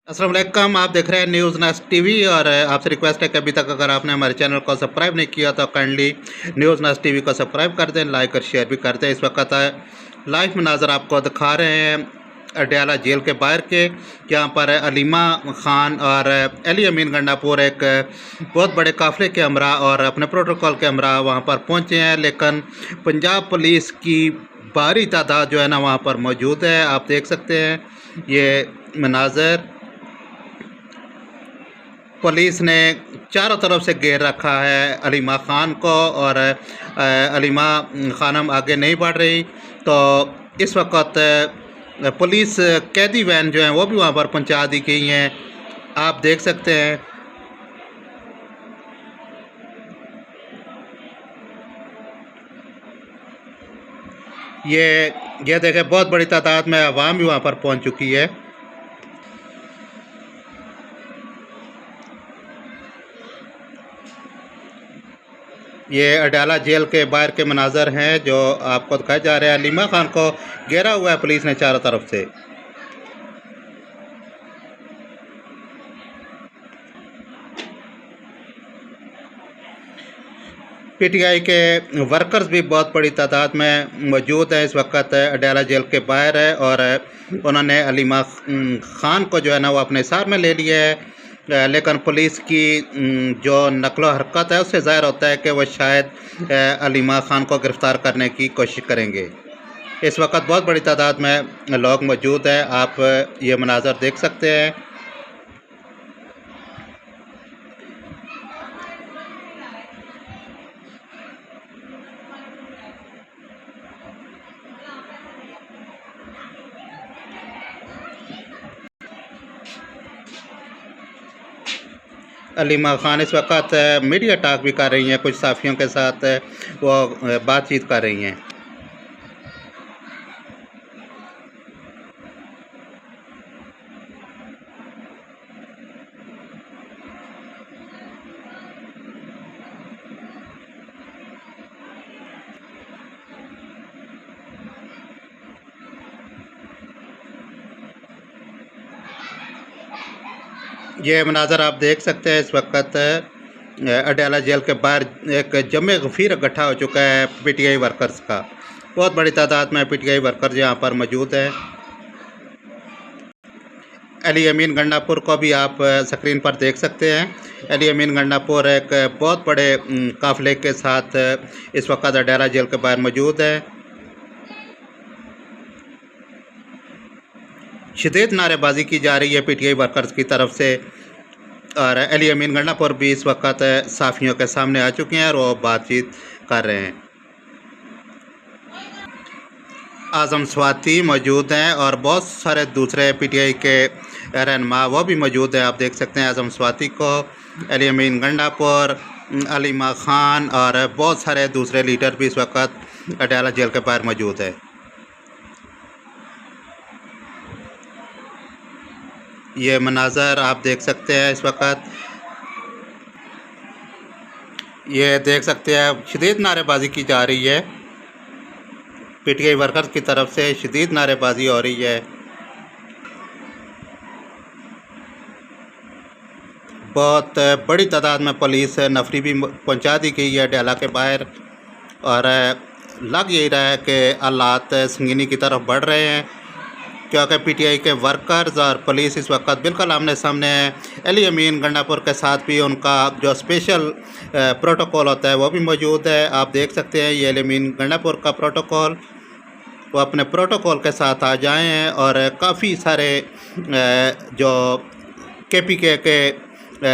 अस्सलाम वालेकुम। आप देख रहे हैं न्यूज़ नेस्ट टीवी और आपसे रिक्वेस्ट है कि अभी तक अगर आपने हमारे चैनल को सब्सक्राइब नहीं किया तो काइंडली न्यूज़ नेस्ट टीवी को सब्सक्राइब कर दें, लाइक और शेयर भी कर दें। इस वक्त लाइव मनाज़र आपको दिखा रहे हैं अडयाला जेल के बाहर के, जहाँ पर अलीमा खान और अली अमीन गंडापुर एक बहुत बड़े काफ़िले के हमरा और अपने प्रोटोकॉल के हमरा वहाँ पर पहुँचे हैं, लेकिन पंजाब पुलिस की भारी तादाद जो है ना वहाँ पर मौजूद है। आप देख सकते हैं ये मनाज़र। पुलिस ने चारों तरफ से घेर रखा है अलीमा खान को और अलीमा खानम आगे नहीं बढ़ रही, तो इस वक्त पुलिस कैदी वैन जो है वो भी वहाँ पर पहुँचा दी गई हैं। आप देख सकते हैं ये देखें, बहुत बड़ी तादाद में अवाम भी वहाँ पर पहुँच चुकी है। ये अडयाला जेल के बाहर के मनाज़र हैं जो आपको दिखाए जा रहे हैं। अलीमा खान को घेरा हुआ है पुलिस ने चारों तरफ से। पीटीआई के वर्कर्स भी बहुत बड़ी तादाद में मौजूद हैं, इस वक्त अडयाला जेल के बाहर है और उन्होंने अलीमा खान को जो है ना वो अपने साथ में ले लिया है। लेकिन पुलिस की जो नकलो हरकत है उससे ज़ाहिर होता है कि वह शायद अलीमा खान को गिरफ़्तार करने की कोशिश करेंगे। इस वक्त बहुत बड़ी तादाद में लोग मौजूद हैं, आप ये मनाज़र देख सकते हैं। अलीमा खान इस वक्त मीडिया टॉक भी कर रही हैं, कुछ साफ़ियों के साथ वो बातचीत कर रही हैं। ये मनाज़र आप देख सकते हैं, इस वक्त अडयाला जेल के बाहर एक जमे गफ़ीर इकट्ठा हो चुका है पीटीआई वर्कर्स का। बहुत बड़ी तादाद में पीटीआई वर्कर्स यहाँ पर मौजूद हैं। अली अमीन गंडापुर को भी आप स्क्रीन पर देख सकते हैं। अली अमीन गंडापुर एक बहुत बड़े काफ़िले के साथ इस वक्त अडयाला जेल के बाहर मौजूद है। शदीद नारेबाजी की जा रही है पीटीआई वर्कर्स की तरफ से और अली अमीन गंडापुर भी इस वक्त साफ़ियों के सामने आ चुके हैं और वो बातचीत कर रहे हैं। आज़म स्वाति मौजूद हैं और बहुत सारे दूसरे पीटीआई के रहनुमा वो भी मौजूद हैं। आप देख सकते हैं आज़म स्वाति को, अली अमीन गंडापुर, अलीमा खान और बहुत सारे दूसरे लीडर भी इस वक्त अडयाला जेल के बाहर मौजूद है। ये मनाज़र आप देख सकते हैं इस वक्त। ये देख सकते हैं शदीद नारेबाजी की जा रही है, पीटीआई वर्कर्स की तरफ से शदीद नारेबाजी हो रही है। बहुत बड़ी तादाद में पुलिस नफरी भी पहुंचा दी गई है अडयाला के बाहर और लग यही रहा है कि हालात संगीनी की तरफ बढ़ रहे हैं, क्योंकि पीटीआई के वर्कर्स और पुलिस इस वक्त बिल्कुल आमने सामने है। अली अमीन गंडापुर के साथ भी उनका जो स्पेशल प्रोटोकॉल होता है वो भी मौजूद है। आप देख सकते हैं ये अली अमीन गंडापुर का प्रोटोकॉल, वो अपने प्रोटोकॉल के साथ आ जाए हैं और काफ़ी सारे जो केपीके के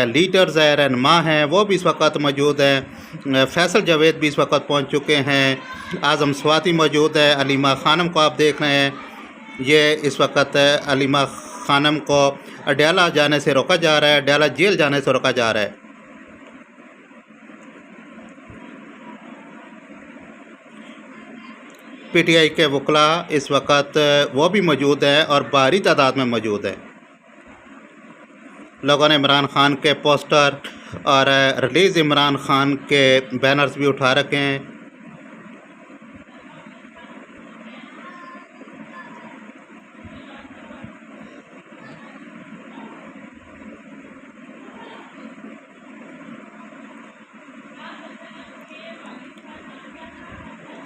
लीडर्स हैं, रहनुमा हैं, वो भी इस वक्त मौजूद हैं। फैसल जावेद भी इस वक्त पहुंच चुके हैं। आज़म स्वाति मौजूद है। अलीमा खानम को आप देख रहे हैं, ये इस वक्त अलीमा खानम को अडयाला जाने से रोका जा रहा है, अडयाला जेल जाने से रोका जा रहा है। पीटीआई के वकला इस वक्त वो भी मौजूद हैं और भारी तादाद में मौजूद हैं। लोगों ने इमरान खान के पोस्टर और रिलीज़ इमरान खान के बैनर्स भी उठा रखे हैं।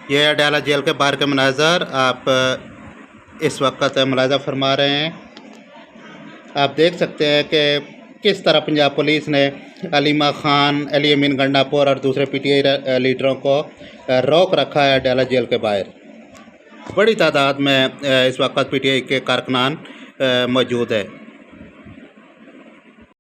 ये अडयाला जेल के बाहर के मनाज़र आप इस वक्त मुलाज़ा फरमा रहे हैं। आप देख सकते हैं कि किस तरह पंजाब पुलिस ने अलीमा खान, अली अमीन गंडापुर और दूसरे पीटीआई लीडरों को रोक रखा है अडयाला जेल के बाहर। बड़ी तादाद में इस वक्त पीटीआई के कारकुनान मौजूद है।